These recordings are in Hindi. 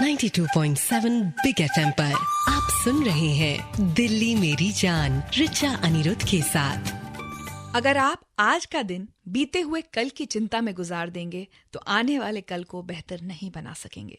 92.7 बिग FM पर आप सुन रहे हैं दिल्ली मेरी जान रिचा अनिरुद्ध के साथ। अगर आप आज का दिन बीते हुए कल की चिंता में गुजार देंगे तो आने वाले कल को बेहतर नहीं बना सकेंगे।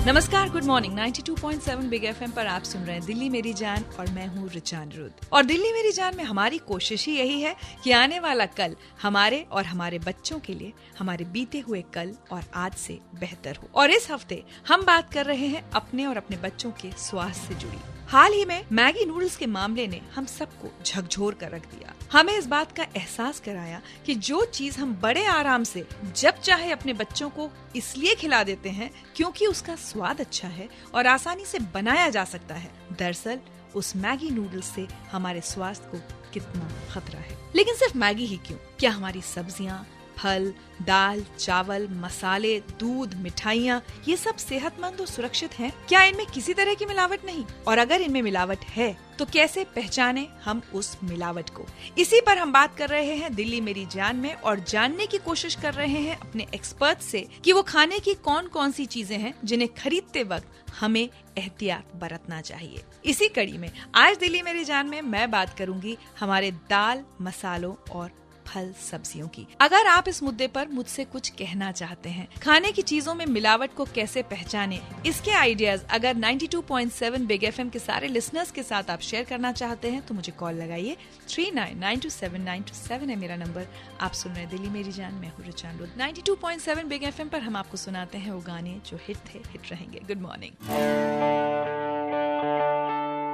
नमस्कार, गुड मॉर्निंग। 92.7 बिग एफएम पर आप सुन रहे हैं दिल्ली मेरी जान और मैं हूँ रिचा अनिरुद्ध। और दिल्ली मेरी जान में हमारी कोशिश ही यही है कि आने वाला कल हमारे और हमारे बच्चों के लिए हमारे बीते हुए कल और आज से बेहतर हो। और इस हफ्ते हम बात कर रहे हैं अपने और अपने बच्चों के स्वास्थ्य से जुड़ी। हाल ही में मैगी नूडल्स के मामले ने हम सबको झकझोर कर रख दिया। हमें इस बात का एहसास कराया कि जो चीज हम बड़े आराम से जब चाहे अपने बच्चों को इसलिए खिला देते हैं क्योंकि उसका स्वाद अच्छा है और आसानी से बनाया जा सकता है, दरअसल उस मैगी नूडल्स से हमारे स्वास्थ्य को कितना खतरा है। लेकिन सिर्फ मैगी ही क्यों? क्या हमारी सब्जियां, फल, दाल, चावल, मसाले, दूध, मिठाइयाँ ये सब सेहतमंद और सुरक्षित हैं? क्या इनमें किसी तरह की मिलावट नहीं? और अगर इनमें मिलावट है तो कैसे पहचाने हम उस मिलावट को? इसी पर हम बात कर रहे हैं दिल्ली मेरी जान में और जानने की कोशिश कर रहे हैं अपने एक्सपर्ट से कि वो खाने की कौन कौन सी चीजें हैं जिन्हें खरीदते वक्त हमें एहतियात बरतना चाहिए। इसी कड़ी में आज दिल्ली मेरी जान में मैं बात करूंगी हमारे दाल, मसालों और फल सब्जियों की। अगर आप इस मुद्दे पर मुझसे कुछ कहना चाहते हैं, खाने की चीजों में मिलावट को कैसे पहचाने, इसके आइडियाज अगर 92.7 बिग एफएम के सारे लिसनर्स के साथ आप शेयर करना चाहते हैं तो मुझे कॉल लगाइए। 39927927 है मेरा नंबर। आप सुन रहे हैं दिल्ली मेरी जान, मैं हूँ रिचा अनिरुद्ध। 92.7 बिग एफएम पर हम आपको सुनाते हैं वो गाने जो हिट थे, हिट रहेंगे। Good morning.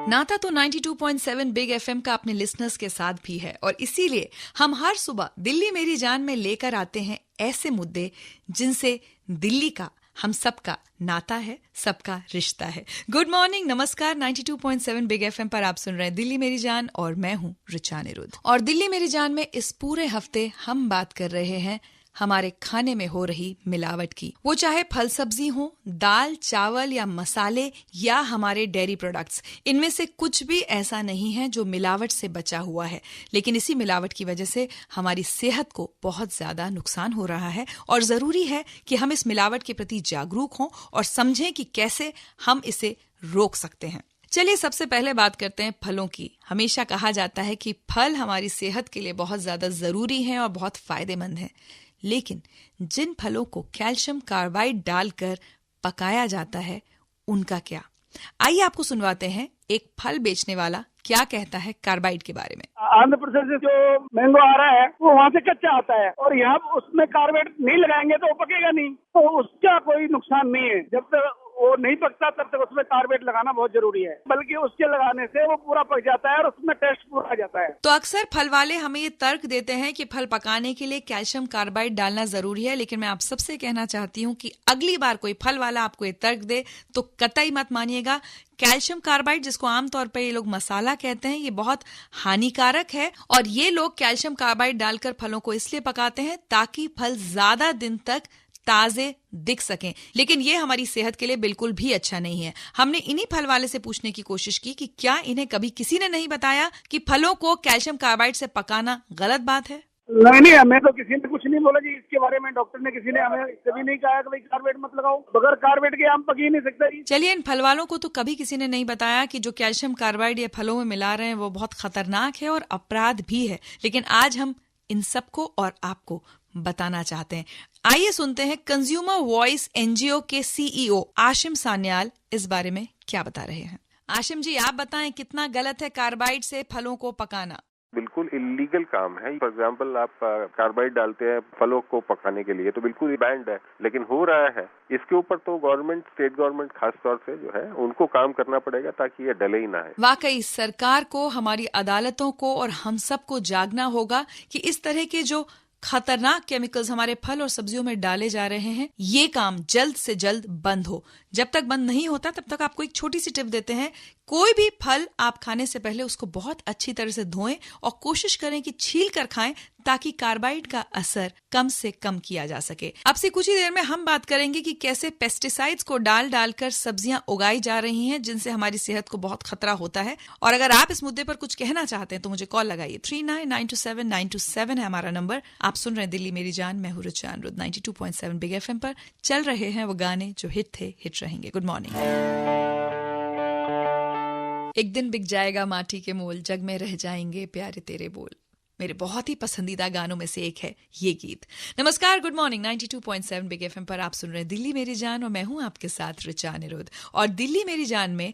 नाता तो 92.7 बिग एफएम का अपने लिसनर्स के साथ भी है और इसीलिए हम हर सुबह दिल्ली मेरी जान में लेकर आते हैं ऐसे मुद्दे जिनसे दिल्ली का हम सबका नाता है, सबका रिश्ता है। गुड मॉर्निंग, नमस्कार। 92.7 बिग एफएम पर आप सुन रहे हैं दिल्ली मेरी जान और मैं हूँ रिचा अनिरुद्ध। और दिल्ली मेरी जान में इस पूरे हफ्ते हम बात कर रहे हैं हमारे खाने में हो रही मिलावट की। वो चाहे फल सब्जी हो, दाल, चावल या मसाले या हमारे डेयरी प्रोडक्ट्स, इनमें से कुछ भी ऐसा नहीं है जो मिलावट से बचा हुआ है। लेकिन इसी मिलावट की वजह से हमारी सेहत को बहुत ज्यादा नुकसान हो रहा है और जरूरी है कि हम इस मिलावट के प्रति जागरूक हों और समझें कि कैसे हम इसे रोक सकते हैं। चलिए सबसे पहले बात करते हैं फलों की। हमेशा कहा जाता है कि फल हमारी सेहत के लिए बहुत ज्यादा जरूरी हैं और बहुत फायदेमंद हैं। लेकिन जिन फलों को कैल्शियम कार्बाइड डालकर पकाया जाता है उनका क्या? आइए आपको सुनवाते हैं एक फल बेचने वाला क्या कहता है कार्बाइड के बारे में। आंध्र प्रदेश से जो मैंगो आ रहा है वो वहाँ से कच्चा आता है और यहाँ उसमें कार्बाइड नहीं लगाएंगे तो वो पकेगा नहीं, तो उसका कोई नुकसान नहीं है। जब तक वो नहीं पकता तब तक उसमें कार्बाइड लगाना बहुत जरूरी है, बल्कि उसके लगाने से वो पूरा पक जाता है और उसमें टेस्ट पूरा आ जाता है। तो अक्सर फल वाले हमें ये तर्क देते हैं कि फल पकाने के लिए कैल्शियम कार्बाइड डालना जरूरी है, लेकिन मैं आप सबसे कहना चाहती हूँ कि अगली बार कोई फल वाला आपको ये तर्क दे तो कतई मत मानिएगा। कैल्शियम कार्बाइड, जिसको आमतौर पर ये लोग मसाला कहते हैं, ये बहुत हानिकारक है और ये लोग कैल्शियम कार्बाइड डालकर फलों को इसलिए पकाते हैं ताकि फल ज्यादा दिन तक ताजे दिख सकें, लेकिन ये हमारी सेहत के लिए बिल्कुल भी अच्छा नहीं है। हमने इन्हीं फल वाले से पूछने की कोशिश की कि क्या इन्हें कभी किसी ने नहीं बताया कि फलों को कैल्शियम कार्बाइड से पकाना गलत बात है? नहीं, हमें तो किसी ने कुछ नहीं बोला जी इसके बारे में। डॉक्टर ने किसी ने हमें कभी नहीं कहा कि भाई कार्बाइड मत लगाओ, बगैर कार्बाइड के हम पक ही नहीं सकते। चलिए, इन फल वालों को तो कभी किसी ने नहीं बताया कि जो कैल्शियम कार्बाइड ये फलों में मिला रहे हैं वो बहुत खतरनाक है और अपराध भी है, लेकिन आज हम इन सबको और आपको बताना चाहते हैं। आइए सुनते हैं कंज्यूमर वॉइस एनजीओ के सीईओ आशिम सान्याल इस बारे में क्या बता रहे हैं। आशिम जी, आप बताएं कितना गलत है कार्बाइड से फलों को पकाना? बिल्कुल इलीगल काम है। फॉर एग्जाम्पल, आप कार्बाइड डालते हैं फलों को पकाने के लिए तो बिल्कुल बैंड है, लेकिन हो रहा है। इसके ऊपर तो गवर्नमेंट, स्टेट गवर्नमेंट खास तौर से जो है उनको काम करना पड़ेगा ताकि ये डले ही ना है। वाकई सरकार को, हमारी अदालतों को और हम सबको जागना होगा कि इस तरह के जो खतरनाक केमिकल्स हमारे फल और सब्जियों में डाले जा रहे हैं, ये काम जल्द से जल्द बंद हो। जब तक बंद नहीं होता तब तक आपको एक छोटी सी टिप देते हैं। कोई भी फल आप खाने से पहले उसको बहुत अच्छी तरह से धोएं और कोशिश करें कि छील कर खाएं ताकि कार्बाइड का असर कम से कम किया जा सके। अब से कुछ ही देर में हम बात करेंगे कि कैसे पेस्टिसाइड्स को डालकर सब्जियां उगाई जा रही हैं, जिनसे हमारी सेहत को बहुत खतरा होता है। और अगर आप इस मुद्दे पर कुछ कहना चाहते हैं तो मुझे कॉल लगाइए। 39927927 है हमारा नंबर। आप सुन रहे हैं दिल्ली मेरी जान, मैं हूं रिचा अनिरुद्ध। 92.7 बिग एफएम पर चल रहे हैं वो गाने जो हिट थे, हिट रहेंगे। Good morning. एक दिन बिक जाएगा माटी के मोल, जग में रह जाएंगे प्यारे तेरे बोल। मेरे बहुत ही पसंदीदा गानों में से एक है ये गीत। नमस्कार, गुड मॉर्निंग। 92.7 बिग एफएम पर आप सुन रहे हैं दिल्ली मेरी जान और मैं हूं आपके साथ रिचा अनिरुद्ध। और दिल्ली मेरी जान में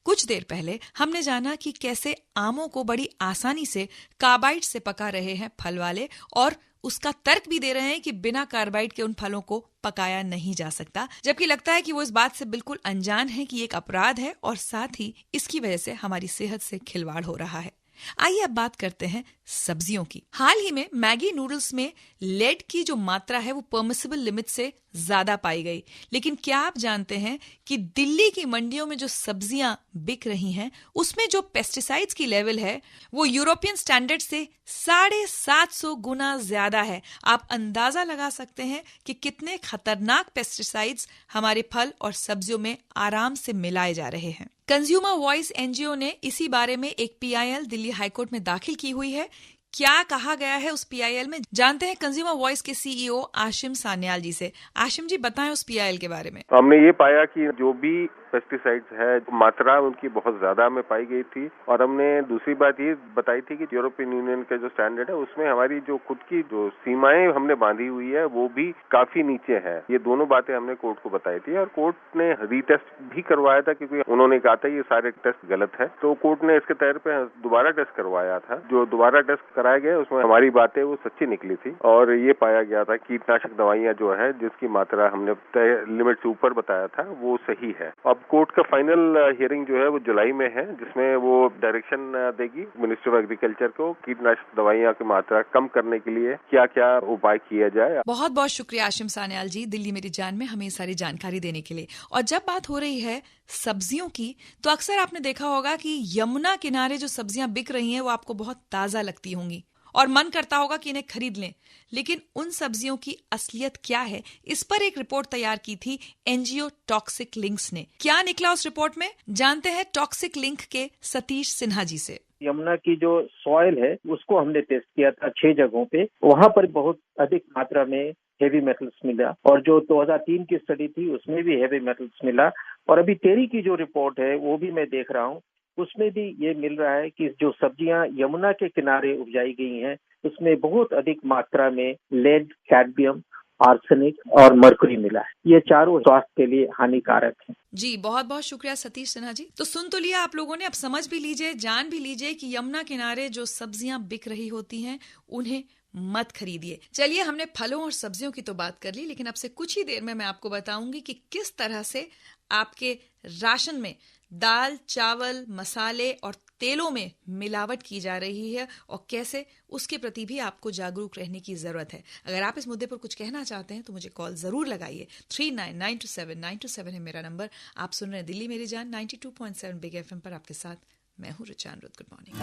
कुछ देर पहले हमने जाना कि कैसे आमों को बड़ी आसानी से कार्बाइड से पका रहे हैं फल वाले, और उसका तर्क भी दे रहे हैं कि बिना कार्बाइड के उन फलों को पकाया नहीं जा सकता, जबकि लगता है कि वो इस बात से बिल्कुल अनजान है कि एक अपराध है और साथ ही इसकी वजह से हमारी सेहत से खिलवाड़ हो रहा है। आइए अब बात करते हैं सब्जियों की। हाल ही में मैगी नूडल्स में लेड की जो मात्रा है वो परमिसिबल लिमिट से ज्यादा पाई गई। लेकिन क्या आप जानते हैं कि दिल्ली की मंडियों में जो सब्जियां बिक रही हैं उसमें जो पेस्टिसाइड्स की लेवल है वो यूरोपियन स्टैंडर्ड से 750 गुना ज्यादा है। आप अंदाजा लगा सकते हैं कि कितने खतरनाक पेस्टिसाइड्स हमारे फल और सब्जियों में आराम से मिलाए जा रहे हैं। कंज्यूमर वॉइस एनजीओ ने इसी बारे में एक पीआईएल दिल्ली हाईकोर्ट में दाखिल की हुई है। क्या कहा गया है उस पीआईएल में, जानते हैं कंज्यूमर वॉइस के सीईओ आशिम सान्याल जी से। आशिम जी, बताएं उस पीआईएल के बारे में। हमने ये पाया कि जो भी पेस्टिसाइड्स है मात्रा उनकी बहुत ज्यादा में पाई गई थी, और हमने दूसरी बात ये बताई थी कि यूरोपियन यूनियन का जो स्टैंडर्ड है उसमें हमारी जो खुद की जो सीमाएं हमने बांधी हुई है वो भी काफी नीचे है। ये दोनों बातें हमने कोर्ट को बताई थी और कोर्ट ने रीटेस्ट भी करवाया था, क्योंकि उन्होंने कहा था ये सारे टेस्ट गलत है। तो कोर्ट ने इसके तहत पे दोबारा टेस्ट करवाया था। जो दोबारा टेस्ट कराया गया उसमें हमारी बातें वो सच्ची निकली थी और ये पाया गया था कीटनाशक दवाइयां जो है जिसकी मात्रा हमने तय लिमिट से ऊपर बताया था वो सही है। अब कोर्ट का फाइनल हियरिंग जो है वो जुलाई में है, जिसमें वो डायरेक्शन देगी मिनिस्ट्री ऑफ एग्रीकल्चर को कीटनाशक दवाइयां की मात्रा कम करने के लिए क्या क्या उपाय किया जाए। बहुत बहुत शुक्रिया आशिम सान्याल जी, दिल्ली मेरी जान में हमें सारी जानकारी देने के लिए। और जब बात हो रही है सब्जियों की, तो अक्सर आपने देखा होगा कि यमुना किनारे जो सब्जियां बिक रही हैं वो आपको बहुत ताजा लगती होंगी और मन करता होगा कि इन्हें खरीद लें। लेकिन उन सब्जियों की असलियत क्या है, इस पर एक रिपोर्ट तैयार की थी एनजीओ टॉक्सिक लिंक्स ने। क्या निकला उस रिपोर्ट में, जानते हैं टॉक्सिक लिंक के सतीश सिन्हा जी से। यमुना की जो सॉइल है उसको हमने टेस्ट किया था 6 जगहों पे। वहां पर बहुत अधिक मात्रा में हेवी मेटल्स मिला, और जो 2003 की स्टडी थी उसमें भी हेवी मेटल्स मिला। और अभी टेरी की जो रिपोर्ट है वो भी मैं देख रहा हूँ, उसमें भी ये मिल रहा है कि जो सब्जियां यमुना के किनारे उपजाई गई हैं उसमें बहुत अधिक मात्रा में लेड, कैडमियम, आर्सेनिक और मरकरी मिला है। ये चारों स्वास्थ्य के लिए हानिकारक है। जी बहुत बहुत शुक्रिया सतीश सिन्हा जी। तो सुन तो लिया आप लोगों ने, अब समझ भी लीजिए, जान भी लीजिए कि यमुना किनारे जो सब्जियां बिक रही होती हैं उन्हें मत खरीदिए। चलिए, हमने फलों और सब्जियों की तो बात कर ली, लेकिन अब से कुछ ही देर में मैं आपको बताऊंगी कि किस तरह से आपके राशन में दाल, चावल, मसाले और तेलों में मिलावट की जा रही है और कैसे उसके प्रति भी आपको जागरूक रहने की जरूरत है। अगर आप इस मुद्दे पर कुछ कहना चाहते हैं तो मुझे कॉल जरूर लगाइए। 39927927 है मेरा नंबर। आप सुन रहे हैं दिल्ली मेरी जान 92.7 बिग एफएम पर, आपके साथ मैं हूं रिचा अनिरुद्ध। Good morning.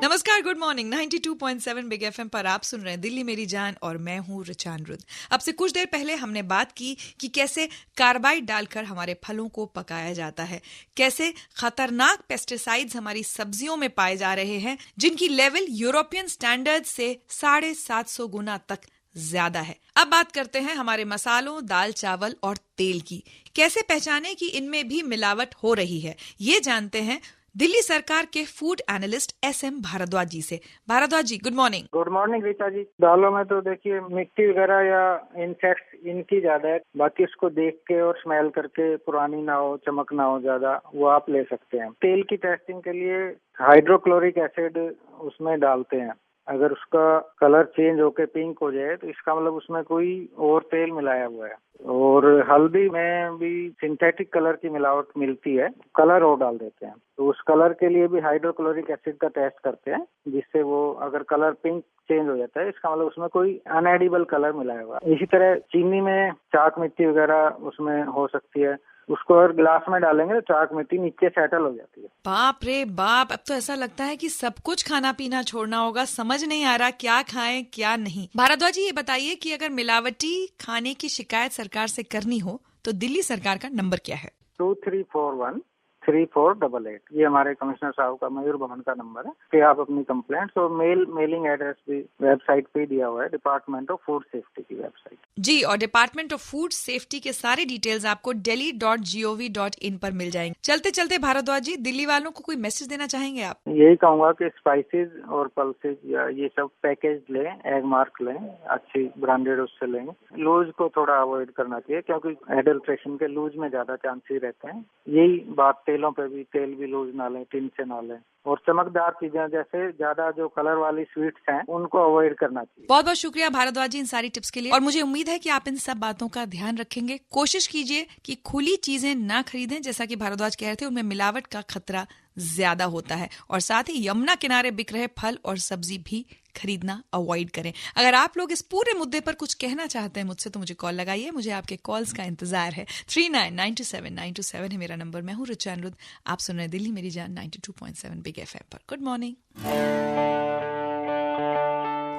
नमस्कार, गुड मॉर्निंग। 92.7 बिग एफएम पर आप सुन रहे हैं दिल्ली मेरी जान और मैं हूं रिचा अनिरुद्ध। अब से कुछ देर पहले हमने बात की कि कैसे कार्बाइड डालकर हमारे फलों को पकाया जाता है, कैसे खतरनाक पेस्टिसाइड्स हमारी सब्जियों में पाए जा रहे हैं जिनकी लेवल यूरोपियन स्टैंडर्ड से 750 गुना तक ज्यादा है। अब बात करते हैं हमारे मसालों, दाल, चावल और तेल की। कैसे पहचाने कि इनमें भी मिलावट हो रही है, ये जानते हैं दिल्ली सरकार के food analyst SM Bharadwaj ji से। Bharadwaj ji, good morning. Good morning Reeta ji. दालों में तो देखिए मिट्टी वगैरह या इंसेक्ट्स इनकी ज्यादा है, बाकी इसको देख के और स्मेल करके पुरानी ना हो, चमक ना हो ज्यादा, वो आप ले सकते हैं। तेल की टेस्टिंग के लिए हाइड्रोक्लोरिक एसिड उसमें डालते हैं। अगर उसका कलर चेंज होके पिंक हो जाए तो इसका मतलब उसमें कोई और तेल मिलाया हुआ है। और हल्दी में भी सिंथेटिक कलर की मिलावट मिलती है, कलर और डाल देते हैं। तो उस कलर के लिए भी हाइड्रोक्लोरिक एसिड का टेस्ट करते हैं, जिससे वो अगर कलर पिंक चेंज हो जाता है इसका मतलब उसमें कोई अनएडिबल कलर मिलाया हुआ है। इसी तरह चीनी में चाक मिट्टी वगैरह उसमें हो सकती है, उसको अगर ग्लास में डालेंगे तो चाक मिट्टी नीचे सेटल हो जाती है। बाप रे बाप, अब तो ऐसा लगता है कि सब कुछ खाना पीना छोड़ना होगा, समझ नहीं आ रहा क्या खाएं क्या नहीं। भारद्वाज जी, ये बताइए कि अगर मिलावटी खाने की शिकायत सरकार से करनी हो तो दिल्ली सरकार का नंबर क्या है? 2341-3488, ये हमारे कमिश्नर साहब का मयूर भवन का नंबर है कि आप अपनी कंप्लेंट्स और मेलिंग एड्रेस भी वेबसाइट पे दिया हुआ है, डिपार्टमेंट ऑफ फूड सेफ्टी की वेबसाइट जी। और डिपार्टमेंट ऑफ फूड सेफ्टी के सारे डिटेल्स आपको delhi.gov.in पर मिल जाएंगे। चलते चलते भारद्वाज जी, दिल्ली वालों को कोई मैसेज देना चाहेंगे आप? यही कहूंगा कि स्पाइसेस और पल्सेस या ये सब पैकेज लें, एग मार्क लें, अच्छी ब्रांडेड उससे लें। लूज को थोड़ा अवॉइड करना चाहिए क्योंकि एडल्ट्रेशन के लूज में ज्यादा चांसेस रहते हैं। यही बात तेलों पे भी, तेल भी लूज ना लें, टिन से ना लें। और चमकदार चीजें जैसे ज्यादा जो कलर वाली स्वीट्स हैं उनको अवॉइड करना चाहिए। बहुत बहुत शुक्रिया भारद्वाज जी इन सारी टिप्स के लिए, और मुझे उम्मीद है कि आप इन सब बातों का ध्यान रखेंगे। कोशिश कीजिए कि खुली चीजें ना खरीदें, जैसा कि भारद्वाज कह रहे थे, उनमें मिलावट का खतरा ज्यादा होता है। और साथ ही यमुना किनारे बिक रहे फल और सब्जी भी खरीदना अवॉइड करें। अगर आप लोग इस पूरे मुद्दे पर कुछ कहना चाहते हैं मुझसे, तो मुझे कॉल लगाइए, मुझे आपके कॉल्स का इंतजार है। 39927927 है मेरा नंबर। मैं हूँ रिचा अनिरुद्ध, आप सुन रहे हैं दिल्ली मेरी जान 92.7 बिग एफएम पर। Good morning.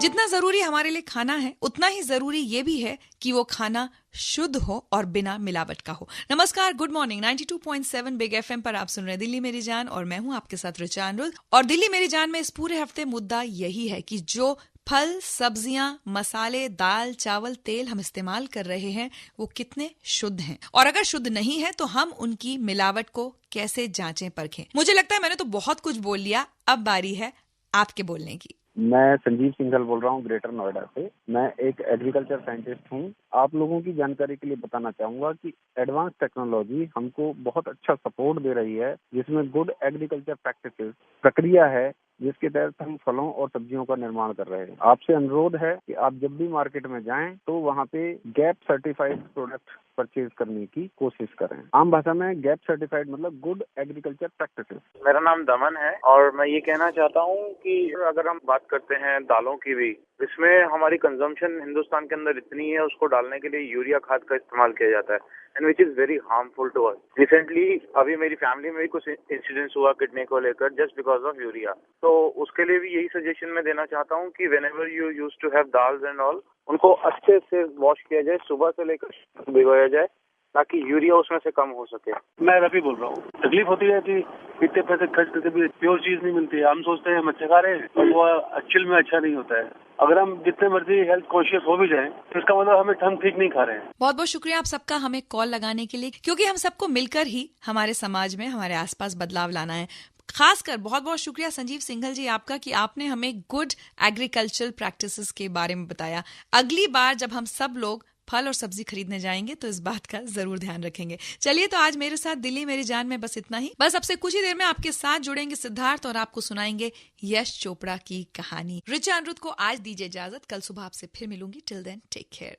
जितना जरूरी हमारे लिए खाना है, उतना ही जरूरी ये भी है कि वो खाना शुद्ध हो और बिना मिलावट का हो। नमस्कार, गुड मॉर्निंग। 92.7 बिग एफएम पर आप सुन रहे हैं दिल्ली मेरी जान, और मैं हूं आपके साथ रिचा अनिरुद्ध। और दिल्ली मेरी जान में इस पूरे हफ्ते मुद्दा यही है कि जो फल, सब्जियां, मसाले, दाल, चावल, तेल हम इस्तेमाल कर रहे हैं वो कितने शुद्ध हैं, और अगर शुद्ध नहीं है तो हम उनकी मिलावट को कैसे जांचें परखें। मुझे लगता है मैंने तो बहुत कुछ बोल लिया, अब बारी है आपके बोलने की। मैं संजीव सिंघल बोल रहा हूँ ग्रेटर नोएडा से। मैं एक एग्रीकल्चर साइंटिस्ट हूँ। आप लोगों की जानकारी के लिए बताना चाहूंगा कि एडवांस टेक्नोलॉजी हमको बहुत अच्छा सपोर्ट दे रही है, जिसमें गुड एग्रीकल्चर प्रैक्टिसेस प्रक्रिया है जिसके तहत हम फलों और सब्जियों का निर्माण कर रहे हैं। आपसे अनुरोध है कि आप जब भी मार्केट में जाएं तो वहाँ पे गैप सर्टिफाइड प्रोडक्ट परचेज करने की कोशिश करें। आम भाषा में गैप सर्टिफाइड मतलब गुड एग्रीकल्चर प्रैक्टिसेस। मेरा नाम दमन है और मैं ये कहना चाहता हूँ कि अगर हम बात करते हैं दालों की भी, इसमें हमारी कंजम्पशन हिंदुस्तान के अंदर इतनी है, उसको डालने के लिए यूरिया खाद का इस्तेमाल किया जाता है, and which is very harmful to us. Recently अभी मेरी फैमिली में भी कुछ इंसिडेंट्स हुआ किडनी को लेकर, जस्ट बिकॉज ऑफ यूरिया। तो उसके लिए भी यही सजेशन मैं देना चाहता हूँ कि whenever you use to have dals and all, उनको अच्छे से वॉश किया जाए, सुबह से लेकर भिगोया जाए, ताकि यूरिया उसमें से कम हो सके। मैं रफी बोल रहा हूँ। तकलीफ होती है कि इतने पैसे खर्च करके भी प्योर चीज नहीं मिलती है। हम सोचते हैं हम अच्छा खा रहे हैं, और वो एक्चुअल में अच्छा नहीं होता है। अगर हम जितने मर्जी हेल्थ कॉन्शियस हो भी जाएं, तो इसका मतलब हम ठीक नहीं खा रहे हैं। बहुत बहुत शुक्रिया आप सबका हमें कॉल लगाने के लिए, क्योंकि हम सबको मिलकर ही हमारे समाज में, हमारे आसपास बदलाव लाना है। खासकर बहुत बहुत शुक्रिया संजीव सिंघल जी आपका कि आपने हमें गुड एग्रीकल्चरल प्रैक्टिसेस के बारे में बताया। अगली बार जब हम सब लोग फल और सब्जी खरीदने जाएंगे तो इस बात का जरूर ध्यान रखेंगे। चलिए, तो आज मेरे साथ दिल्ली मेरी जान में बस इतना ही। बस अब से कुछ ही देर में आपके साथ जुड़ेंगे सिद्धार्थ और आपको सुनाएंगे यश चोपड़ा की कहानी। रिचा अनिरुद्ध को आज दीजिए इजाजत, कल सुबह आपसे फिर मिलूंगी। Till then take care.